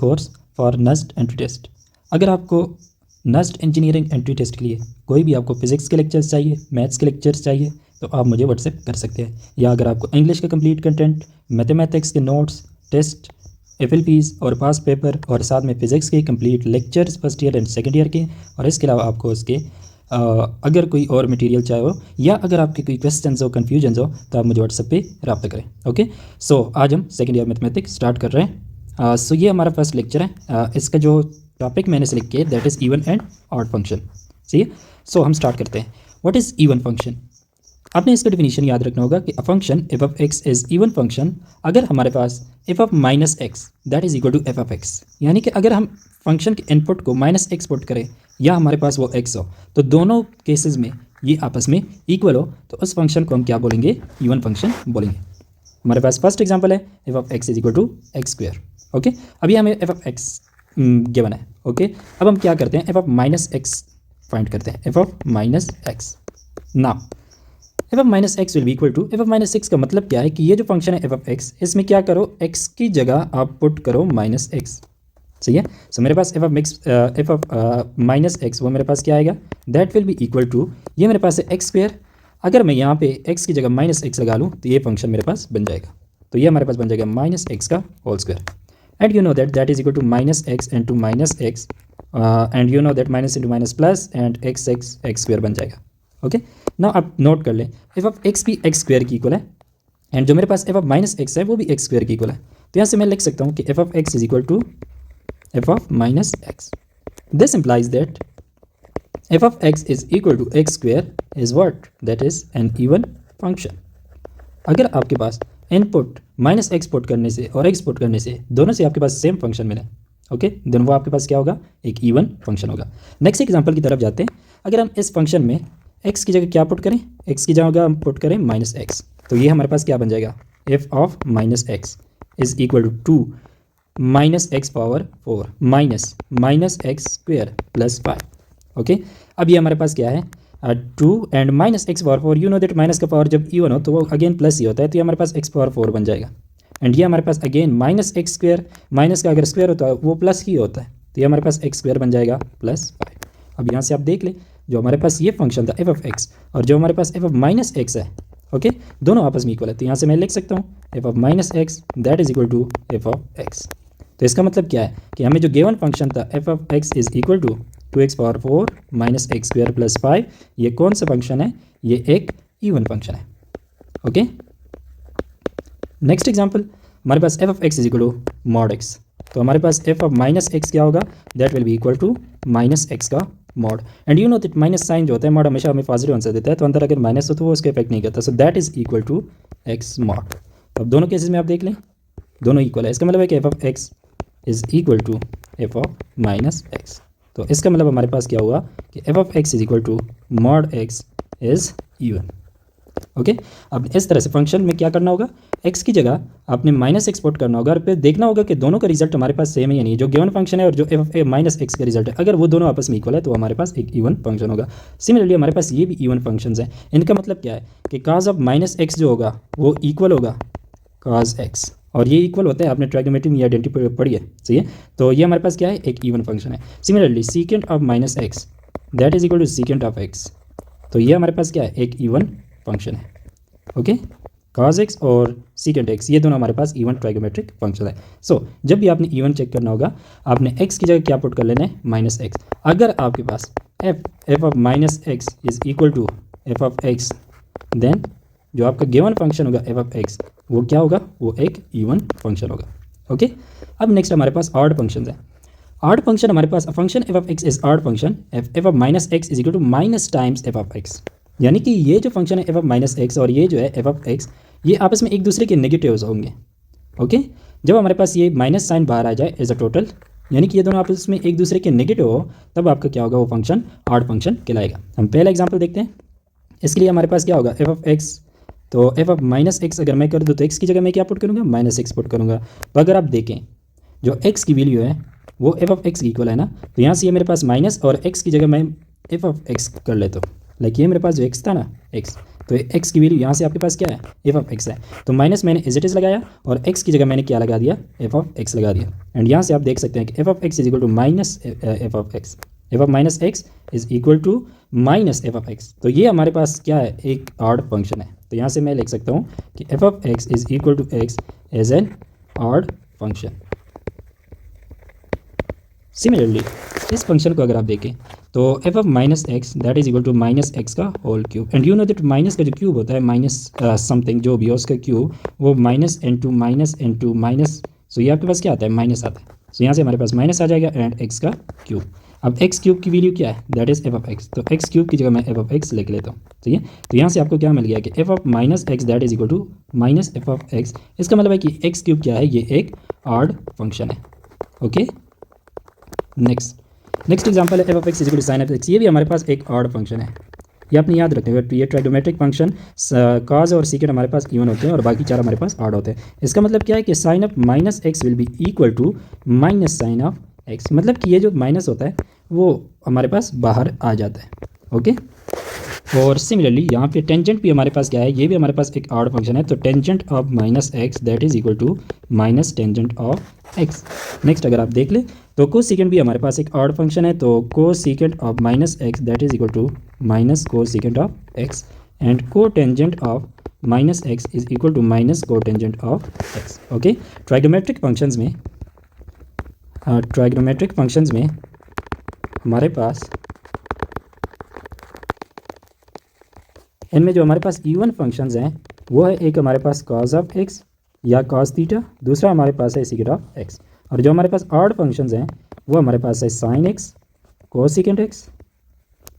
Course for NEST entry test. अगर आपको Nernst engineering entry test के लिए कोई भी आपको फिजिक्स के लेक्चर्स चाहिए, मैथ्स के लेक्चर्स चाहिए, तो आप मुझे व्हाट्सएप कर सकते हैं। या अगर आपको इंग्लिश का कंप्लीट कंटेंट, मैथमेटिक्स के नोट्स, टेस्ट, FLPs और पास पेपर और साथ में फ़िज़िक्स के complete lectures first year and second year के, और इसके अलावा आपको उसके अगर कोई और मटेरियल चाहिए हो या अगर आपके कोई क्वेश्चंस हो, कन्फ्यूजन्स हो, तो आप मुझे व्हाट्सएप पे रब्ता करें। ओके, सो आज हम सेकंड ईयर मैथमेटिक्स स्टार्ट कर रहे हैं। सो ये हमारा फर्स्ट लेक्चर है। इसका जो टॉपिक मैंने सेलेक्ट किया that is even and odd function. सही है, सो हम स्टार्ट करते हैं। What is even function? आपने इसका डिफिनीशन याद रखना होगा कि a function F of x is even function अगर हमारे पास F of minus x that is equal to F of X, यानी कि अगर हम फंक्शन के इनपुट को माइनस एक्स पुट करें या हमारे पास वो एक्स हो, तो दोनों केसेस में ये आपस में इक्वल हो, तो उस फंक्शन को हम क्या बोलेंगे? इवन फंक्शन बोलेंगे। हमारे पास फर्स्ट एग्जाम्पल है F of x is equal to x square. Okay, अभी हमें एफ ऑफ एक्स गिवन है। ओके, अब हम क्या करते हैं? F of minus x find करते हैं। F of minus x, now f of minus x will be equal to F of minus x का मतलब क्या है कि ये जो फंक्शन है एफ ऑफ एक्स, इसमें क्या करो? एक्स की जगह आप पुट करो माइनस एक्स। सही है, सो मेरे पास एफ ऑफ माइनस एक्स वो मेरे पास क्या आएगा? That will be equal to, ये मेरे पास है एक्स स्क्वायर। अगर मैं यहाँ पे एक्स की जगह माइनस एक्स लगा लूँ तो ये फंक्शन मेरे पास बन जाएगा। तो ये हमारे पास बन जाएगा माइनस एक्स का whole square. And you know that that is equal to minus x into minus x, and you know that minus into minus plus and x x x square बन जाएगा। ओके, नाउ आप note कर लें f of x भी x square की equal है, and जो मेरे पास एफ ऑफ माइनस एक्स है वो भी एक्स स्क्वायर की इक्वल है। तो यहाँ से मैं लिख सकता हूँ कि F of x is equal to F of minus x. This implies that f of x is equal to x square is what? That is an even function. अगर आपके पास इनपुट माइनस एक्स पुट करने से और x put करने से दोनों से आपके पास सेम फंक्शन मिले, ओके, देन वो आपके पास क्या होगा? एक इवन फंक्शन होगा। नेक्स्ट एग्जांपल की तरफ जाते हैं। अगर हम इस फंक्शन में एक्स की जगह क्या पुट करें? एक्स की जगह हम पुट करें माइनस एक्स, तो ये हमारे पास क्या बन जाएगा? F of minus x is equal to minus x power 4 minus minus x square plus 5। Okay, अब ये हमारे पास क्या है? 2 and minus x power 4। You know that minus का पावर जब इवन हो तो वो अगेन प्लस ही होता है, तो ये हमारे पास एक्स पावर 4 बन जाएगा। एंड ये हमारे पास again minus X square, minus का अगर स्क्वायर होता है वो प्लस ही होता है, तो ये हमारे पास एक्स स्क्वायर बन जाएगा प्लस 5। अब यहाँ से आप देख लें, जो हमारे पास ये फंक्शन था एफ ऑफ एक्स और जो हमारे पास एफ ऑफ माइनस एक्स है, ओके, दोनों आपस में इक्वल है। तो यहाँ से मैं लिख सकता हूँ F of minus x that is equal to F of x. तो इसका मतलब क्या है कि हमें जो गिवन फंक्शन था F of x is equal to 2x power 4 minus X square plus 5, ये कौन सा फंक्शन है? ये एक इवन फंक्शन है। ओके, नेक्स्ट एग्जाम्पल, हमारे पास F of x is equal to mod X. तो हमारे पास एफ ऑफ माइनस एक्स क्या होगा? That will be equal to minus x का mod. And you know that minus sign जो होता है, मॉड हमेशा हमें पॉजिटिव आंसर देता है, तो अंदर अगर माइनस हो तो वो उसका इफेक्ट नहीं करता। So that is equal to x mod. अब दोनों केसेस में आप देख लें, दोनों इक्वल है। इसका मतलब है कि F of x is equal to F of minus x. तो इसका मतलब हमारे पास क्या हुआ कि F of x is equal to mod x is even. Okay, अब इस तरह से फंक्शन में क्या करना होगा? एक्स की जगह आपने माइनस एक्स पुट करना होगा और फिर देखना होगा कि दोनों का रिजल्ट हमारे पास सेम है या नहीं। जो गिवन फंक्शन है और जो एफ ऑफ माइनस एक्स का रिजल्ट है, अगर वो दोनों आपस में इक्वल है तो हमारे पास एक इवन फंक्शन होगा। सिमिलरली हमारे पास ये भी इवन फंक्शंस हैं। इनका मतलब क्या है कि काज ऑफ माइनस एक्स जो होगा वो इक्वल होगा काज एक्स, और ये इक्वल होता है, आपने ट्राइगोनोमेट्री में आइडेंटिटी पढ़ी है। सही है, तो ये हमारे पास क्या है? एक इवन फंक्शन है। Similarly secant of minus x that is equal to secant of x, तो ये हमारे पास क्या है? एक इवन फंक्शन है। ओके, cos x और secant x ये दोनों हमारे पास इवन ट्राइगोमेट्रिक फंक्शन है। सो जब भी आपने इवन चेक करना होगा, आपने x की जगह क्या पुट कर लेना है? Minus X. अगर आपके पास F of minus x is equal to F of X, then जो आपका गिवन फंक्शन होगा एफ ऑफ एक्स वो क्या होगा? वो एक इवन फंक्शन होगा। ओके, अब नेक्स्ट हमारे पास ऑड फंक्शन है। ऑड फंक्शन हमारे पास function F of x is odd function F of minus x is equal to minus times F of X, यानी कि ये जो फंक्शन है एफ ऑफ माइनस एक्स और ये जो है एफ ऑफ एक्स, ये आपस में एक दूसरे के नेगेटिव्स होंगे। ओके, जब हमारे पास ये माइनस साइन बाहर आ जाए एज अ टोटल, यानी कि ये दोनों आपस में एक दूसरे के नेगेटिव हो, तब आपका क्या होगा? वो फंक्शन ऑड फंक्शन कहलाएगा। हम पहला एग्जाम्पल देखते हैं। इसके लिए हमारे पास क्या होगा? एफ ऑफ एक्स, तो एफ ऑफ माइनस एक्स अगर मैं कर दूँ तो एक्स की जगह मैं क्या पुट करूँगा? माइनस एक्स पुट करूँगा। तो अगर आप देखें जो एक्स की वैल्यू है वो एफ ऑफ एक्स की इक्वल है ना, तो यहाँ से ये मेरे पास माइनस और एक्स की जगह मैं एफ ऑफ एक्स कर लेता हूँ। लाइक ये मेरे पास जो एक्स था ना, एक्स, तो एक्स की वैल्यू यहाँ से आपके पास क्या है, एफ ऑफ एक्स है। तो माइनस मैंने एज इट इज लगाया और एक्स की जगह मैंने क्या लगा दिया, एफ ऑफ एक्स लगा दिया। एंड यहाँ से आप देख सकते हैं कि F of x is equal to minus f of x, f of minus x is equal to minus f of x. तो ये हमारे पास क्या है, एक ऑड फंक्शन है। तो यहाँ से मैं लिख सकता हूँ कि F of x is equal to X as an odd function. Similarly इस फंक्शन को अगर आप देखें तो F of minus x that is equal to minus x का whole cube. And you know that minus का जो क्यूब होता है, माइनस समथिंग जो भी हो उसका क्यूब, वो माइनस इंटू माइनस, सो ये आपके पास क्या आता है, माइनस आता है। सो यहाँ से हमारे पास माइनस आ जाएगा एंड एक्स का क्यूब। अब एक्स क्यूब की वैल्यू क्या है, that is F of x. तो एक्स क्यूब की जगह मैं एफ ऑफ एक्स लिख लेता हूँ, ठीक है। तो यहाँ से आपको क्या मिल गया कि F of minus x that is equal to minus f of x. इसका मतलब है कि एक्स क्यूब क्या है, ये एक ऑड फंक्शन है। ओके, नेक्स्ट एग्जांपल है F of x is equal to sine of x. ये भी हमारे पास एक ऑड फंक्शन है, ये अपनी याद रखते हैं। ये ट्राइगोमेट्रिक फंक्शन कॉज और सीकेंड हमारे पास इवन होते हैं और बाकी चार हमारे पास ऑड होते हैं। इसका मतलब क्या है कि sine of minus x will be equal to minus sine of x. मतलब कि ये जो माइनस होता है वो हमारे पास बाहर आ जाता है। ओके, और सिमिलरली यहाँ पे टेंजेंट भी हमारे पास क्या है, ये भी हमारे पास एक ऑड फंक्शन है। तो tangent of minus x that is equal to minus tangent of x. Next अगर आप देख ले तो कोसेकेंट भी हमारे पास एक ऑड फंक्शन है। तो cosecant of minus x that is equal to minus cosecant of X. And cotangent of minus x is equal to minus cotangent of X. Okay, trigonometric functions में हमारे पास इनमें जो हमारे पास इवन फंक्शंस हैं वो है, एक हमारे पास कॉज ऑफ एक्स या कॉस थीटा, दूसरा हमारे पास है सीकेंट ऑफ एक्स। और जो हमारे पास ऑड फंक्शंस हैं वो हमारे पास है sine x, cosecant x,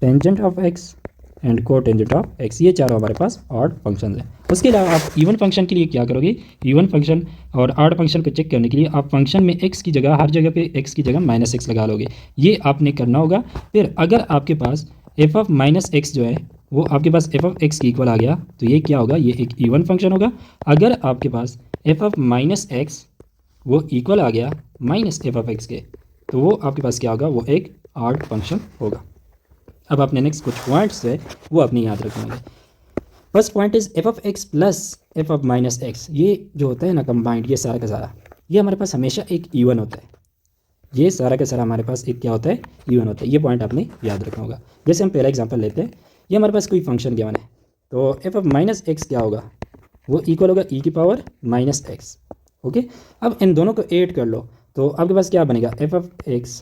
tangent of X and cotangent of x. ये चारों हमारे पास ऑड फंक्शंस हैं। उसके अलावा आप इवन फंक्शन के लिए क्या करोगे, इवन फंक्शन और ऑड फंक्शन को चेक करने के लिए आप फंक्शन में एक्स की जगह, हर जगह पे एक्स की जगह माइनस एक्स लगा लोगे। ये आपने करना होगा। फिर अगर आपके पास एफ ऑफ माइनस एक्स जो है वो आपके पास एफ ऑफ एक्स की इक्वल आ गया तो ये क्या होगा, ये एक इवन फंक्शन होगा। अगर आपके पास एफ ऑफ माइनस एक्स वो इक्वल आ गया माइनस एफ ऑफ एक्स के, तो वो आपके पास क्या होगा, वो एक ऑड फंक्शन होगा। अब आपने नेक्स्ट कुछ पॉइंट्स है वो अपनी याद रखेंगे। First point is F of x plus F of minus x. ये जो होता है ना कंबाइंड, ये सारा का सारा ये हमारे पास हमेशा एक इवन होता है। ये सारा का सारा हमारे पास एक क्या होता है, इवन होता है। ये पॉइंट आपने याद रखना होगा। जैसे हम पहला एग्जांपल लेते हैं, ये हमारे पास कोई फंक्शन गिवन है तो एफ ऑफ माइनस एक्स क्या होगा, वो इक्वल होगा ई की पावर माइनस एक्स। ओके, अब इन दोनों को ऐड कर लो तो आपके पास क्या बनेगा, F of x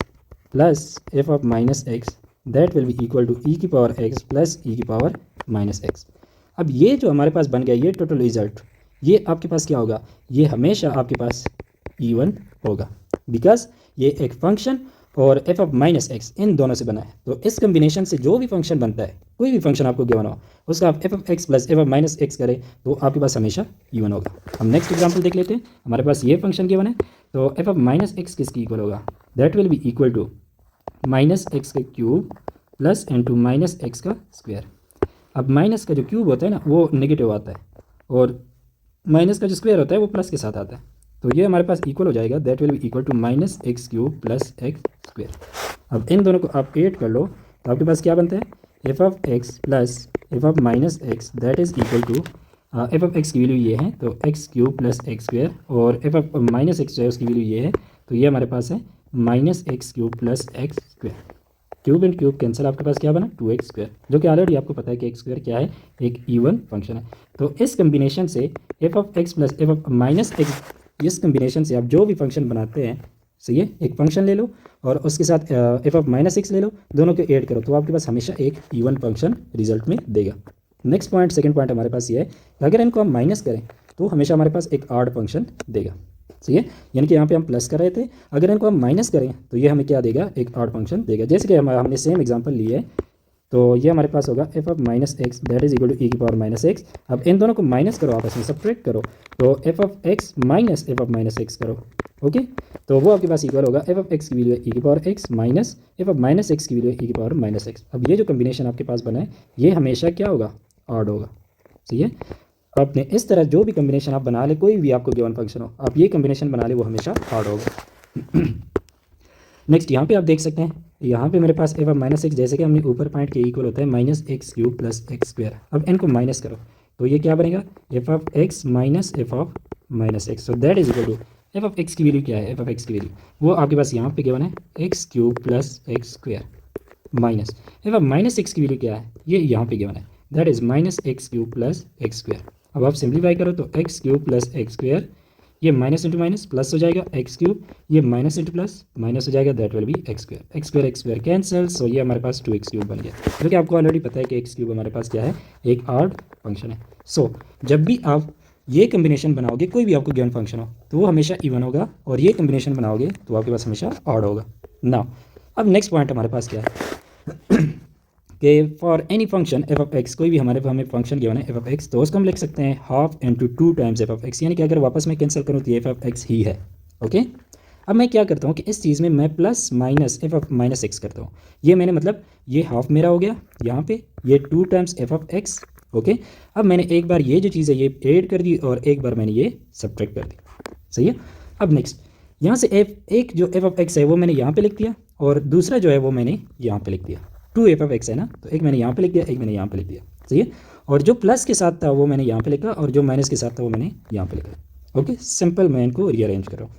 plus F of minus x that will be equal to ई की पावर एक्स प्लस ई की पावर माइनस एक्स। अब ये जो हमारे पास बन गया, ये टोटल रिजल्ट, ये आपके पास क्या होगा, ये हमेशा आपके पास इवन होगा, बिकॉज ये एक फंक्शन और एफ ऑफ माइनस एक्स इन दोनों से बना है। तो इस कम्बिनेशन से जो भी फंक्शन बनता है, कोई भी फंक्शन आपको गिवन हो, उसका आप F of x plus F of minus x करें तो आपके पास हमेशा इवन होगा। हम नेक्स्ट एग्जांपल देख लेते हैं। हमारे पास ये फंक्शन गिवन है तो एफ ऑफ माइनस एक्स किसकी इक्वल होगा, that will be equal to minus x का cube plus into minus x का स्क्वायर। अब माइनस का जो क्यूब होता है ना वो नेगेटिव आता है और माइनस का जो स्क्वायर होता है वो प्लस के साथ आता है। तो ये हमारे पास इक्वल हो जाएगा, that will be equal to minus x cube plus x square. अब इन दोनों को आप ऐड कर लो तो आपके पास क्या बनता है, F of x plus F of minus x that is equal to F of x की वैल्यू ये है तो x cube plus x square, और एफ ऑफ माइनस एक्स जो है उसकी वैल्यू ये है तो ये हमारे पास है minus x cube plus x square. Cube and cube cancel, आपके पास क्या बना, 2x स्क्वायर, जो कि ऑलरेडी आपको पता है कि एक्स स्क्वायर क्या है, एक इवन फंक्शन है। तो इस कम्बिनेशन से F of x plus F of minus x, इस कम्बिनेशन से आप जो भी फंक्शन बनाते हैं, सही है, एक फंक्शन ले लो और उसके साथ एफ ऑफ माइनस एक्स ले लो, दोनों को ऐड करो तो आपके पास हमेशा एक इवन फंक्शन रिजल्ट में देगा। नेक्स्ट पॉइंट, सेकंड पॉइंट हमारे पास ये है कि अगर इनको हम माइनस करें तो हमेशा हमारे पास एक ऑड फंक्शन देगा, सही है। यानी कि यहाँ पे हम प्लस कर रहे थे, अगर इनको हम माइनस करें तो ये हमें क्या देगा, एक ऑड फंक्शन देगा। जैसे कि हमने सेम एग्जांपल ली है तो ये हमारे पास होगा F of minus x that is equal to ई की पावर माइनस एक्स। अब इन दोनों को माइनस करो, आपस में सब्ट्रैक्ट करो तो F of x minus f of minus x करो। ओके, तो वो आपके पास इक्वल होगा एफ ऑफ एक्स की वैल्यू ई की power x minus f of minus X की वैल्यू ई की पावर माइनस एक्स। अब ये जो कम्बिनेशन आपके पास बना है ये हमेशा क्या होगा, ऑड होगा, सही है। आपने इस तरह जो भी कम्बिनेशन आप बना ले, कोई भी आपको गिवन फंक्शन हो, आप ये कम्बिनेशन बना ले वो हमेशा ऑड होगा। नेक्स्ट यहाँ पे आप देख सकते हैं यहाँ पे मेरे पास एफ ऑफ माइनस एक्स, जैसे कि हमने ऊपर पॉइंट के इक्वल होता है minus x cube plus x square. अब इनको माइनस करो तो ये क्या बनेगा, F of x minus f of minus x. So that is equal to F of x की वैल्यू क्या है, एफ ऑफ एक्स की वैल्यू वो आपके पास यहाँ पे गिवन है x cube plus x square minus f of minus X की वैल्यू क्या है, ये यहाँ पे गिवन है, that is minus x cube plus x square. अब आप सिंप्लीफाई करो तो x cube plus x square, ये माइनस इंटू माइनस प्लस हो जाएगा एक्स क्यूब, ये माइनस इंटू प्लस माइनस हो जाएगा, that will be X square cancel. So ये हमारे पास 2x क्यूब बन गया, क्योंकि आपको ऑलरेडी पता है कि एक्स क्यूब हमारे पास क्या है, एक ऑड फंक्शन है। सो जब भी आप ये कम्बिनेशन बनाओगे, कोई भी आपको गिवन फंक्शन हो तो वो हमेशा इवन होगा, और ये कम्बिनेशन बनाओगे तो आपके पास हमेशा ऑड होगा। नाउ अब नेक्स्ट पॉइंट हमारे पास क्या है कि for any function F of x, कोई भी हमें फंक्शन गिवन है एफ ऑफ एक्स, तो उसको हम लिख सकते हैं half into 2 times F of X, यानी कि अगर वापस मैं कैंसिल करूँ तो ये एफ ऑफ एक्स ही है। ओके, अब मैं क्या करता हूँ कि इस चीज़ में मैं plus minus f of minus x करता हूँ, ये मैंने मतलब ये हाफ मेरा हो गया यहाँ पे, ये 2 times F of X. Okay, अब मैंने एक बार ये जो चीज़ है ये ऐड कर दी और एक बार मैंने ये सब्ट्रैक्ट कर दी, सही है। अब नेक्स्ट यहाँ से एक जो एफ ऑफ एक्स है वो मैंने यहाँ पे लिख दिया, और दूसरा जो है वो मैंने यहाँ पे लिख दिया। 2 एफ ऑफ एक्स है ना, तो एक मैंने यहाँ पे लिख दिया, एक मैंने यहाँ पे लिख दिया, सही है। और जो प्लस के साथ था वो मैंने यहाँ पे लिखा, और जो माइनस के साथ था वो मैंने यहाँ पे लिखा। ओके, सिंपल मैं इनको रीअरेंज कर रहा हूँ।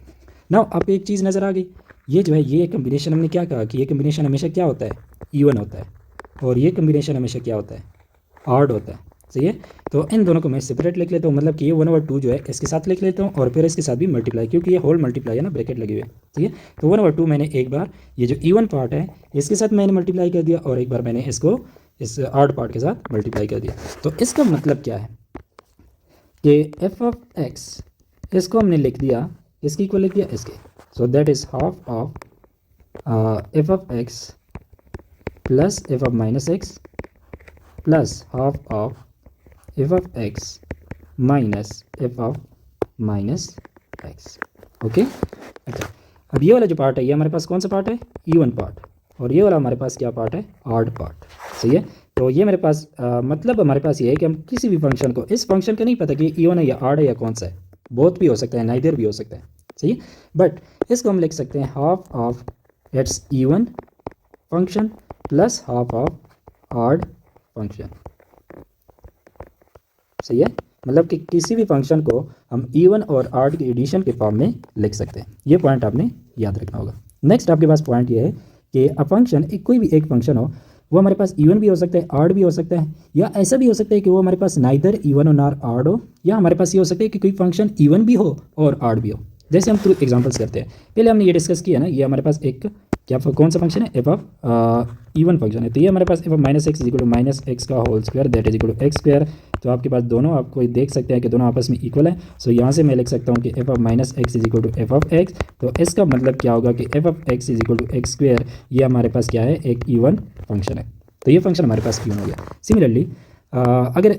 नाउ आपको एक चीज़ नज़र आ गई, ये जो है ये कम्बिनेशन हमने क्या कहा कि ये कम्बिनेशन हमेशा क्या होता है, इवन होता है, और ये कम्बिनेशन हमेशा क्या होता है, ऑड होता है, सही है। तो इन दोनों को मैं सेपरेट लिख लेता हूँ, मतलब कि ये 1/2 जो है इसके साथ लिख लेता हूँ, और फिर इसके साथ भी मल्टीप्लाई, क्योंकि ये होल मल्टीप्लाई है ना, ब्रैकेट लगी हुई है, ठीक है। तो 1/2 मैंने एक बार ये जो इवन पार्ट है इसके साथ मैंने मल्टीप्लाई कर दिया, और एक बार मैंने इसको इस ऑड पार्ट के साथ मल्टीप्लाई कर दिया। तो इसका मतलब क्या है कि एफ ऑफ एक्स इसको हमने लिख दिया, इसकी इक्वल लिख दिया इसके, सो that is half of F of x plus F of minus x plus half of F of x minus f of minus x. Okay, अच्छा, अब ये वाला जो पार्ट है ये हमारे पास कौन सा पार्ट है, इवन पार्ट, और ये वाला हमारे पास क्या पार्ट है, ऑड पार्ट, सही है। तो ये मेरे पास मतलब हमारे पास ये है कि हम किसी भी फंक्शन को, इस फंक्शन का नहीं पता कि इवन है या ऑड है या कौन सा है, बोथ भी हो सकता है, नाइदर भी हो सकता है, सही है। बट इसको हम लिख सकते हैं half of its even function plus half of odd function, सही है। मतलब कि किसी भी फंक्शन को हम इवन और ऑड के एडिशन के फॉर्म में लिख सकते हैं, ये पॉइंट आपने याद रखना होगा। नेक्स्ट आपके पास पॉइंट ये है कि अ फंक्शन, कोई भी एक फंक्शन हो, वो हमारे पास इवन भी हो सकता है, ऑड भी हो सकता है, या ऐसा भी हो सकता है कि वो हमारे पास नाइदर इवन नॉर ऑड हो, या हमारे पास ये हो सकता है कि कोई फंक्शन इवन भी हो और ऑड भी हो। जैसे हम थ्रू एग्जांपल्स करते हैं, पहले हमने ये डिस्कस किया ना, ये हमारे पास एक क्या कौन सा फंक्शन है, एफ ऑफ इवन फंक्शन है, तो ये हमारे पास F of minus x is equal to minus x का whole square that is equal to x square. तो आपके पास दोनों, आपको देख सकते हैं कि दोनों आपस में इक्वल है। सो यहाँ से मैं लिख सकता हूँ कि F of minus x is equal to F of x. तो इसका मतलब क्या होगा कि F of x is equal to x square, ये हमारे पास क्या है, एक इवन फंक्शन है, तो ये फंक्शन हमारे पास इवन हो गया। सिमिलरली अगर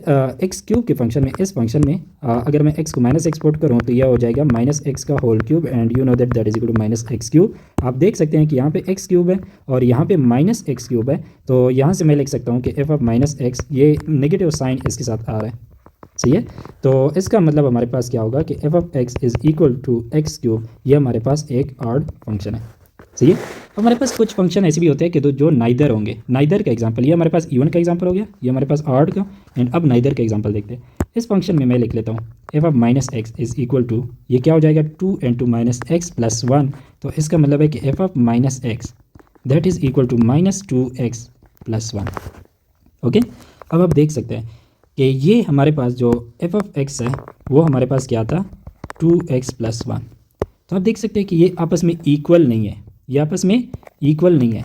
एक्स क्यूब के फंक्शन में, इस फंक्शन में अगर मैं एक्स को माइनस एक्सपोर्ट करूँ तो यह हो जाएगा माइनस एक्स का whole cube, and you know that that is equal to minus x cube. आप देख सकते हैं कि यहाँ पे एक्स क्यूब है और यहाँ पे माइनस एक्स क्यूब है, तो यहाँ से मैं लिख सकता हूँ कि एफ ऑफ माइनस एक्स, ये नेगेटिव साइन इसके साथ आ रहा है, सही है। तो इसका मतलब हमारे पास क्या होगा कि F of x is equal to x cube, ये हमारे पास एक ऑड फंक्शन है, सही है। हमारे पास कुछ फंक्शन ऐसे भी होते हैं कि जो नाइदर होंगे, नाइदर का एग्जांपल, ये हमारे पास इवन का एग्जांपल हो गया, ये हमारे पास ऑड का, एंड अब नाइदर का एग्जांपल देखते हैं। इस फंक्शन में मैं लिख लेता हूँ F of minus x is equal to, ये क्या हो जाएगा, 2 इंटू माइनस एक्स प्लस 1। तो इसका मतलब है कि F of minus x that is equal to minus 2x plus 1। Okay, अब आप देख सकते हैं कि ये हमारे पास जो एफ ऑफ एक्स है वो हमारे पास क्या था, 2x प्लस 1। तो आप देख सकते हैं कि ये आपस में इक्वल नहीं है, ये आपस में इक्वल नहीं है।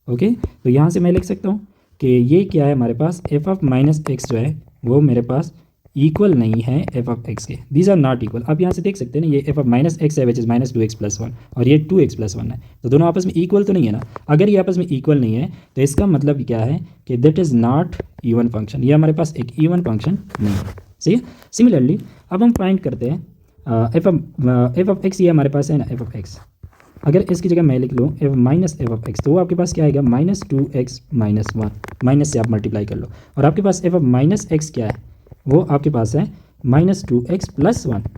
ओके, तो यहाँ से मैं लिख सकता हूँ कि ये क्या है, हमारे पास एफ ऑफ माइनस एक्स जो है वो मेरे पास इक्वल नहीं है एफ ऑफ एक्स के, दीज आर नॉट इक्वल। आप यहाँ से देख सकते हैं ना, ये एफ ऑफ माइनस एक्स है which is minus 2x plus 1, और ये 2x प्लस 1 है, तो दोनों आपस में इक्वल तो नहीं है ना। अगर ये आपस में इक्वल नहीं है तो इसका मतलब क्या है कि that is not even function, ये हमारे पास एक इवन फंक्शन नहीं है, सही है। सिमिलरली अब हम फाइंड करते हैं एफ ऑफ एक्स, ये हमारे पास है ना एफ ऑफ एक्स, अगर इसकी जगह मैं लिख लूँ F minus f of x, तो वो आपके पास क्या आएगा, माइनस 2x माइनस 1, माइनस से आप मल्टीप्लाई कर लो, और आपके पास एफ ऑफ माइनस एक्स क्या है, वो आपके पास है माइनस 2x प्लस 1।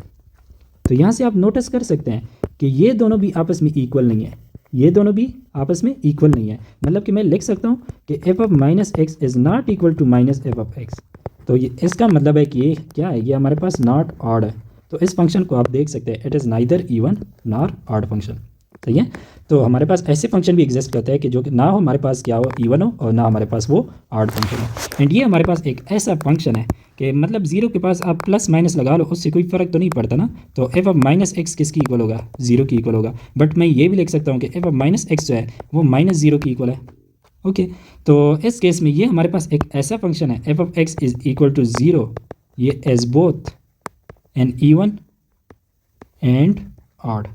तो यहाँ से आप नोटिस कर सकते हैं कि ये दोनों भी आपस में इक्वल नहीं है, ये दोनों भी आपस में इक्वल नहीं है, मतलब कि मैं लिख सकता हूँ कि F of minus x is not equal to minus f of x. तो ये इसका मतलब है कि ये क्या है, ये हमारे पास नॉट ऑड है। तो इस फंक्शन को आप देख सकते हैं, it is neither even nor odd function. सही है। तो हमारे पास ऐसे फंक्शन भी एग्जिस्ट करते हैं कि जो कि ना हो हमारे पास क्या हो, इवन हो, और ना हमारे पास वो ऑड फंक्शन हो। एंड ये हमारे पास एक ऐसा फंक्शन है कि मतलब जीरो के पास आप प्लस माइनस लगा लो, उससे कोई फ़र्क तो नहीं पड़ता ना। तो एफ ऑफ माइनस एक्स किसकी इक्वल होगा, जीरो की इक्वल होगा। बट मैं ये भी लिख सकता हूँ कि एफ ऑफ माइनस एक्स जो है वो माइनस जीरो की इक्वल है। ओके, तो इस केस में ये हमारे पास एक ऐसा फंक्शन है, F of x is equal to zero, ये as both an even and odd.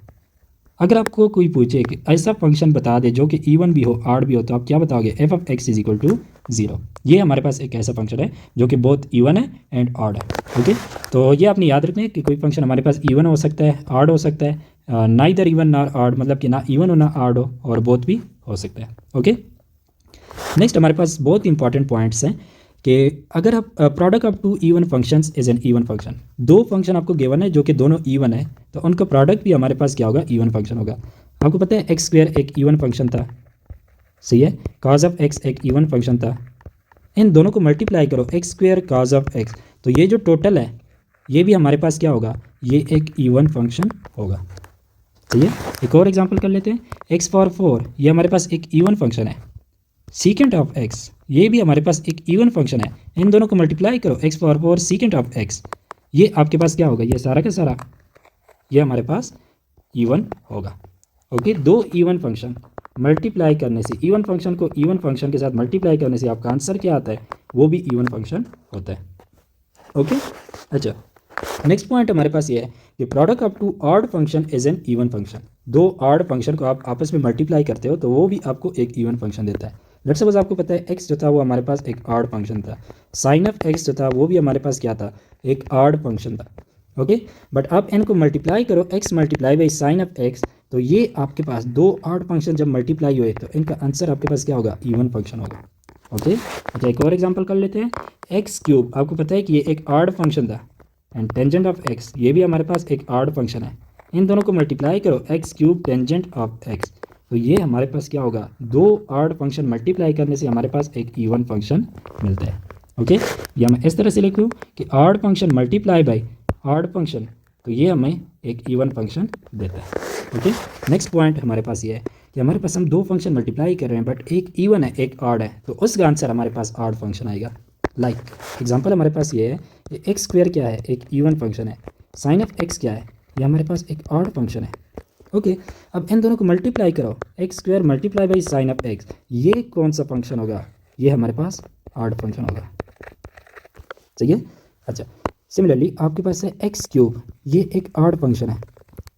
अगर आपको कोई पूछे कि ऐसा फंक्शन बता दे जो कि इवन भी हो ऑड भी हो, तो आप क्या बताओगे, f of x is equal to zero. ये हमारे पास एक ऐसा फंक्शन है जो कि बोथ इवन है एंड ऑड है। ओके, तो ये अपनी याद रखना है कि कोई फंक्शन हमारे पास इवन हो सकता है, ऑड हो सकता है, नाइदर इवन नॉर ऑड, मतलब कि ना इवन हो ना ऑड हो, और बोथ भी हो सकता है। ओके, नेक्स्ट हमारे पास बहुत इंपॉर्टेंट पॉइंट्स हैं कि अगर आप product of two even functions is an even function, दो फंक्शन आपको गिवन है जो कि दोनों इवन है, तो उनका प्रोडक्ट भी हमारे पास क्या होगा, इवन फंक्शन होगा। आपको पता है एक्स स्क्वायर एक इवन फंक्शन था, सही है, कॉज ऑफ एक्स एक इवन फंक्शन था। इन दोनों को मल्टीप्लाई करो, x square cause of x, तो ये जो टोटल है ये भी हमारे पास क्या होगा, ये एक इवन फंक्शन होगा। सही है। एक और एग्जांपल कर लेते हैं, एक्स पावर 4 ये हमारे पास एक इवन फंक्शन है। सीकेंट ऑफ एक्स ये भी हमारे पास एक इवन फंक्शन है। इन दोनों को मल्टीप्लाई करो, x power 4 secant of x, ये आपके पास क्या होगा, ये सारा का सारा ये हमारे पास इवन होगा। ओके, दो इवन फंक्शन मल्टीप्लाई करने से, इवन फंक्शन को इवन फंक्शन के साथ मल्टीप्लाई करने से आपका आंसर क्या आता है, वो भी इवन फंक्शन होता है। ओके, अच्छा, नेक्स्ट पॉइंट हमारे पास ये है कि product of two odd function is an even function. दो ऑड फंक्शन को आप आपस में मल्टीप्लाई करते हो तो वो भी आपको एक इवन फंक्शन देता है। लेट्स सपोज आपको पता है एक्स जो था वो हमारे पास एक ऑड फंक्शन था, साइन ऑफ एक्स जो था वो भी हमारे पास क्या था, एक ऑड फंक्शन था। ओके, बट आप इनको मल्टीप्लाई करो, x multiply by sine of x, तो ये आपके पास दो ऑड फंक्शन जब मल्टीप्लाई हुए तो इनका आंसर आपके पास क्या होगा, इवन फंक्शन होगा। ओके, अच्छा, एक और एग्जांपल कर लेते हैं, एक्स क्यूब, आपको पता है कि ये एक ऑड फंक्शन था, एंड टेंजेंट ऑफ एक्स ये भी हमारे पास एक ऑड फंक्शन है। इन दोनों को मल्टीप्लाई करो, x cube tangent of x, तो ये हमारे पास क्या होगा, दो ऑड फंक्शन मल्टीप्लाई करने से हमारे पास एक इवन फंक्शन मिलता है। ओके, ये मैं इस तरह से लिखूँ कि odd function multiply by odd function, तो ये हमें एक इवन फंक्शन देता है। ओके, नेक्स्ट पॉइंट हमारे पास ये है कि हमारे पास हम दो फंक्शन मल्टीप्लाई कर रहे हैं बट एक इवन है एक ऑड है, तो उसका आंसर हमारे पास ऑड फंक्शन आएगा। लाइक एग्जांपल हमारे पास ये है कि एक्स स्क्वायर क्या है, एक इवन फंक्शन है, साइन ऑफ एक्स क्या है, ये हमारे पास एक ऑड फंक्शन है। ओके, अब इन दोनों को मल्टीप्लाई करो, x square multiply by sine of x, ये कौन सा फंक्शन होगा, ये हमारे पास ऑड फंक्शन होगा। सही है। अच्छा, सिमिलरली आपके पास है एक्स क्यूब, ये एक ऑड फंक्शन है,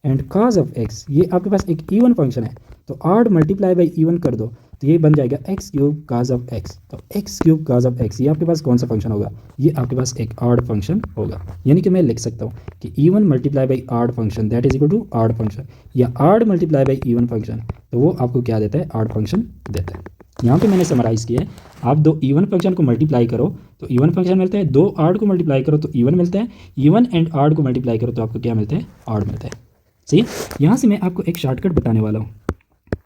एंड कॉज ऑफ एक्स ये आपके पास एक इवन फंक्शन है, तो ऑड मल्टीप्लाई बाई इवन कर दो तो ये बन जाएगा X cube cos of x. तो x cube cos of x ये आपके पास कौन सा फंक्शन होगा, ये आपके पास एक ऑड फंक्शन होगा। यानी कि मैं लिख सकता हूँ कि even multiply by odd function that is equal to odd function, या odd multiply by even function, तो वो आपको क्या देता है, ऑड फंक्शन देता है। यहाँ पे मैंने समराइज़ किया है, आप दो इवन फंक्शन को मल्टीप्लाई करो तो इवन फंक्शन मिलता है, दो ऑड को मल्टीप्लाई करो तो इवन मिलता है, इवन एंड ऑड को मल्टीप्लाई करो तो आपको क्या मिलता है, ऑड मिलता है। सही है। यहाँ से मैं आपको एक शॉर्टकट बताने वाला हूँ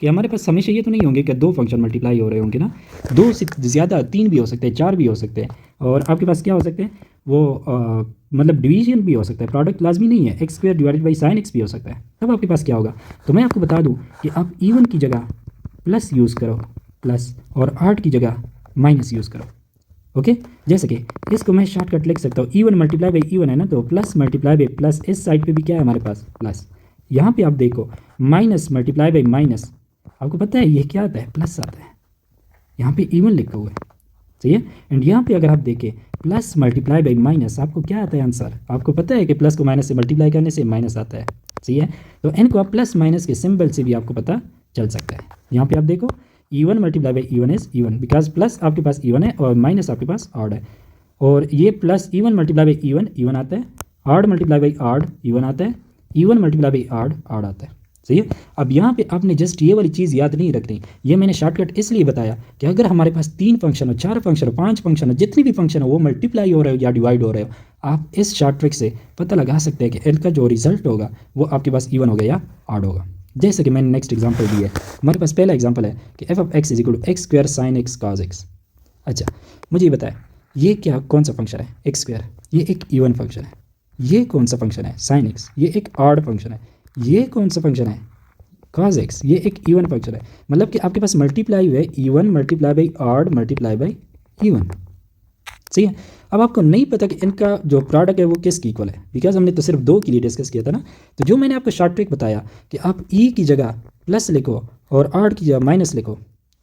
कि हमारे पास हमेशा ये तो नहीं होंगे कि दो फंक्शन मल्टीप्लाई हो रहे होंगे ना, दो से ज़्यादा, तीन भी हो सकते हैं, चार भी हो सकते हैं, और आपके पास क्या हो सकते हैं वो मतलब डिवीजन भी हो सकता है, प्रोडक्ट लाजमी नहीं है, x square divided by sine x भी हो सकता है। तब आपके पास क्या होगा, तो मैं आपको बता दूँ कि आप इवन की जगह प्लस यूज़ करो, प्लस, और ऑड की जगह माइनस यूज़ करो। ओके, जैसे कि इसको मैं शॉर्टकट लिख सकता हूँ, इवन मल्टीप्लाई बाई इवन है ना, तो प्लस मल्टीप्लाई बाई प्लस, इस साइड पे भी क्या है हमारे पास, प्लस। यहाँ पे आप देखो माइनस मल्टीप्लाई बाई माइनस, आपको पता है ये क्या आता है, प्लस आता है, यहाँ पे इवन लिखा हुआ है। सही है। एंड यहाँ पे अगर आप देखें प्लस मल्टीप्लाई बाई माइनस, आपको क्या आता है आंसर, आपको पता है कि प्लस को माइनस से मल्टीप्लाई करने से माइनस आता है। सही है। तो इनको आप प्लस माइनस के सिंबल से भी आपको पता चल सकता है। यहाँ पे आप देखो even multiply by even is even, because plus आपके पास इवन है और माइनस आपके पास ऑड है, और ये plus even multiply by even even आता है, odd multiply by odd even आता है, even multiply by odd odd आता है। सही है। अब यहाँ पे आपने जस्ट ये वाली चीज़ याद नहीं रखनी, ये मैंने शॉर्टकट इसलिए बताया कि अगर हमारे पास तीन फंक्शन हो, चार फंक्शन हो, पांच फंक्शन हो, जितनी भी फंक्शन हो वो मल्टीप्लाई हो रहे हो या डिवाइड हो रहे हो, आप इस शॉर्ट ट्रिक से पता लगा सकते हैं कि इनका जो रिजल्ट होगा वो आपके पास इवन होगा या ऑड होगा। जैसे कि मैंने नेक्स्ट एग्जांपल दिया है, हमारे पास पहला एग्जांपल है कि F of x is equal to x square sine x cos x. अच्छा, मुझे ये बताएं ये क्या कौन सा फंक्शन है? एक्स स्क्वायर ये एक इवन फंक्शन है। ये कौन सा फंक्शन है? साइन एक्स ये एक ऑड फंक्शन है। ये कौन सा फंक्शन है? कॉज एक्स ये एक इवन फंक्शन है। मतलब कि आपके पास मल्टीप्लाई हुए even multiply by odd multiply by even. सही है। अब आपको नहीं पता कि इनका जो प्रोडक्ट है वो किसकी इक्वल है, बिकॉज हमने तो सिर्फ दो के लिए डिस्कस किया था ना। तो जो मैंने आपको शॉर्ट ट्रिक बताया कि आप ई की जगह प्लस लिखो और ऑड की जगह माइनस लिखो,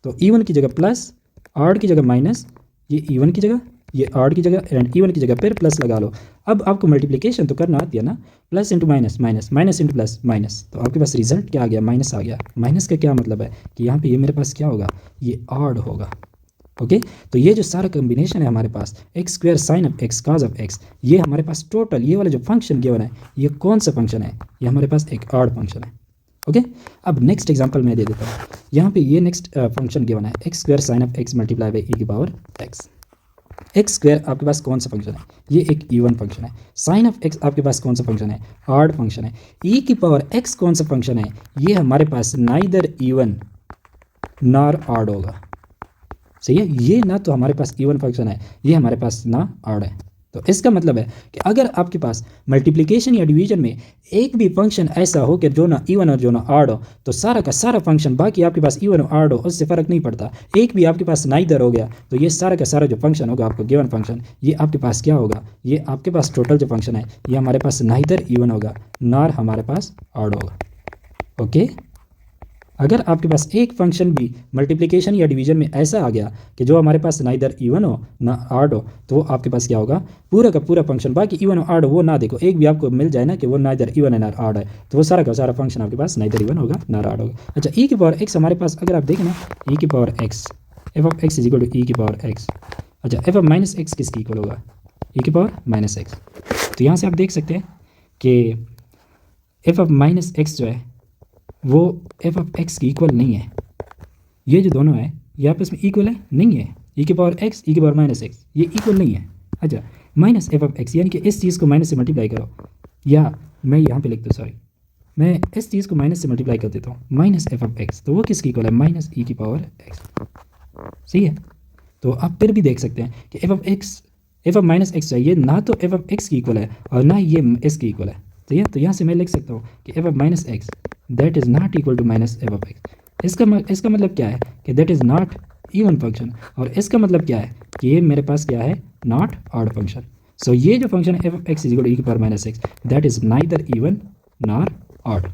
तो इवन की जगह प्लस, ऑड की जगह माइनस, ये इवन की जगह, ये ऑड की जगह एंड इवन की जगह फिर प्लस लगा लो। अब आपको मल्टीप्लिकेशन तो करना आती है ना, plus into minus minus minus into plus minus, तो आपके पास रिजल्ट क्या आ गया? माइनस आ गया। माइनस का क्या मतलब है कि यहाँ पे ये मेरे पास क्या होगा? ये ऑड होगा। ओके, तो ये जो सारा कॉम्बिनेशन है हमारे पास x square sine of x cos of x, ये हमारे पास टोटल ये वाला जो फंक्शन गिवन है ये कौन सा फंक्शन है? ये हमारे पास एक ऑड फंक्शन है। ओके, अब नेक्स्ट एग्जांपल मैं दे देता हूँ। यहाँ पे ये नेक्स्ट फंक्शन गिवन है x square sine of x multiply by e की पावर एक्स। एक्स स्क्वायर आपके पास कौन सा फंक्शन है? ये एक इवन फंक्शन है। साइन ऑफ एक्स आपके पास कौन सा फंक्शन है? ऑड फंक्शन है। ई की पावर एक्स कौन सा फंक्शन है? ये हमारे पास नाइदर इवन नॉर ऑड होगा। सही है, ये ना तो हमारे पास इवन फंक्शन है, ये हमारे पास ना ऑड है। तो इसका मतलब है कि अगर आपके पास मल्टीप्लिकेशन या डिवीजन में एक भी फंक्शन ऐसा हो कि जो ना इवन और जो ना ऑड हो, तो सारा का सारा फंक्शन बाकी आपके पास इवन और ऑड हो उससे फ़र्क नहीं पड़ता। एक भी आपके पास नाइदर हो गया तो ये सारा का सारा जो फंक्शन होगा आपको गिवन फंक्शन, ये आपके पास क्या होगा? ये आपके पास टोटल जो फंक्शन है ये हमारे पास नाइदर इवन होगा नॉर हमारे पास ऑड होगा। ओके, अगर आपके पास एक फंक्शन भी मल्टीप्लिकेशन या डिवीजन में ऐसा आ गया कि जो हमारे पास ना इधर इवन हो ना ऑड हो, तो आपके पास क्या होगा? पूरा का पूरा फंक्शन बाकी इवन और ऑड वो ना देखो, एक भी आपको मिल जाए ना कि वो ना इधर इवन है ना ऑड है, तो वो सारा का सारा फंक्शन आपके पास ना इधर इवन होगा ना ऑड होगा। अच्छा, ई की पावर एक्स हमारे पास अगर आप देखें ना, ई की power x f of x is equal to ई की पावर एक्स। अच्छा, एफ ऑफ माइनस एक्स किसकी इक्वल होगा? ई की पावर माइनस एक्स। तो यहाँ से आप देख सकते हैं कि एफ ऑफ माइनस एक्स जो है वो एफ ऑफ एक्स की इक्वल नहीं है। ये जो दोनों है ये आपस में इक्वल है नहीं है। ई की पावर एक्स ई की पावर माइनस एक्स ये इक्वल नहीं है। अच्छा, माइनस एफ ऑफ एक्स यानी कि इस चीज़ को माइनस से मल्टीप्लाई करो, या मैं यहाँ पे लिखता हूँ, सॉरी, मैं इस चीज़ को माइनस से मल्टीप्लाई कर देता हूँ, माइनस एफ ऑफ एक्स, तो वो किसकी इक्वल है? माइनस ई की पावर एक्स। सही है, तो आप फिर भी देख सकते हैं कि F of x f of minus x चाहिए ना तो एफ ऑफ एक्स की इक्वल है और ना ये इसकी इक्वल है। सही है, तो यहाँ से मैं लिख सकता हूँ कि F of minus x that is not equal to minus f of x. इसका मतलब क्या है कि that is not even function, और इसका मतलब क्या है कि ये मेरे पास क्या है? Not odd function. सो ये जो फंक्शन है F of x is equal to ई की power minus x that is neither even nor odd.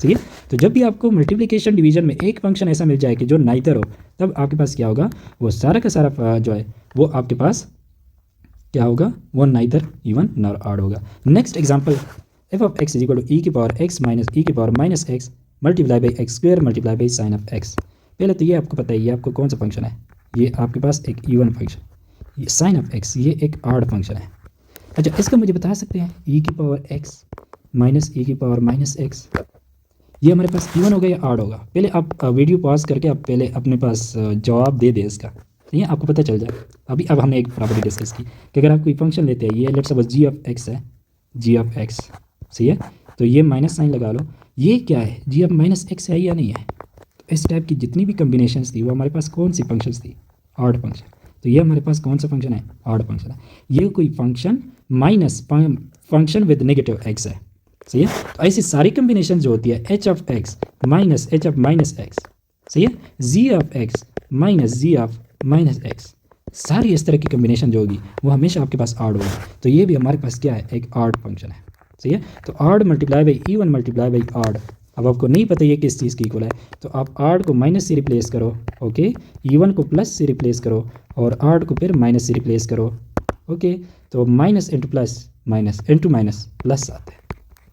ठीक है, तो जब भी आपको मल्टीप्लिकेशन डिवीजन में एक फंक्शन ऐसा मिल जाए कि जो नाइदर हो, तब आपके पास क्या होगा? वो सारा का सारा जो है वो आपके पास क्या होगा? वो नाइदर इवन नॉर ऑड होगा। Next example, f of x is equal to ई की पावर एक्स माइनस ई की power minus x multiply by x square multiply by sine of x. पहले तो ये आपको पता है ये आपको कौन सा फंक्शन है? ये आपके पास एक इवन फंक्शन, ये साइन ऑफ एक्स ये एक ऑड फंक्शन है। अच्छा, इसका मुझे बता सकते हैं ई की पावर एक्स माइनस ई की पावर माइनस एक्स ये हमारे पास इवन होगा या ऑड होगा? पहले आप वीडियो पॉज करके आप पहले अपने पास जवाब दे दें इसका, ये आपको पता चल जाए। अब हमने एक प्रॉपर्टी डिस्कस की कि अगर आप कोई फंक्शन लेते हैं, ये let's suppose g of x है, जी ऑफ एक्स, सही है, तो ये माइनस साइन लगा लो, ये क्या है? जी ऑफ माइनस एक्स है या नहीं है? तो इस टाइप की जितनी भी कम्बिनेशंस थी वो हमारे पास कौन सी फंक्शंस थी? Odd function. तो ये हमारे पास कौन सा फंक्शन है? ऑड फंक्शन है। ये कोई function minus function with negative x है, सही है। तो ऐसी सारी कम्बिनेशन जो होती है h of x minus h of minus x, सही है, g of x minus g of minus x, सारी इस तरह की कम्बिनेशन जो होगी वो हमेशा आपके पास ऑड होगी। तो ये भी हमारे पास क्या है? एक ऑड फंक्शन है, सही है। तो odd multiply by even multiply by odd. अब आपको नहीं पता ये किस चीज़ की इक्वल है, तो आप ऑड को माइनस से रिप्लेस करो, ओके, इवन को प्लस से रिप्लेस करो और ऑड को फिर माइनस से रिप्लेस करो, ओके। तो minus into plus minus into minus plus आता है,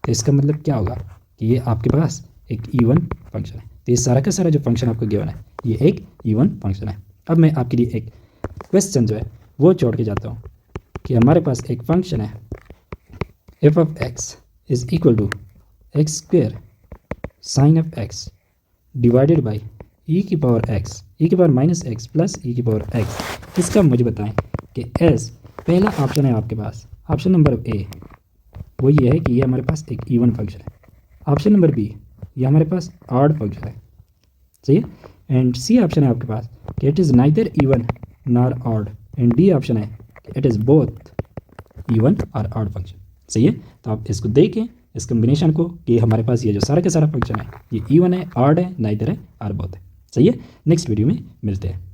तो इसका मतलब क्या होगा कि ये आपके पास एक इवन फंक्शन है। तो ये सारा का सारा जो फंक्शन आपको गिवन है ये एक इवन फंक्शन है। अब मैं आपके लिए एक क्वेश्चन जो है वो छोड़ के जाता हूँ कि हमारे पास एक फंक्शन है F of x is equal to x square sine of x divided by e की पावर एक्स ई की power minus x plus e की पावर एक्स। इसका मुझे बताएं कि एस पहला ऑप्शन है आपके पास, ऑप्शन नंबर ए वो ये है कि ये हमारे पास एक इवन फंक्शन है। ऑप्शन नंबर बी ये हमारे पास ऑड फंक्शन है, सही है। एंड सी ऑप्शन है आपके पास कि it is neither even nor odd, and D option है कि इट इज़ बोथ इवन और ऑड फंक्शन, सही है। तो आप इसको देखें इस कम्बिनेशन को कि हमारे पास ये जो सारा के सारा फंक्शन है ये इवन है, ऑड है, नाइदर है और बोथ है, सही है। नेक्स्ट वीडियो में मिलते हैं।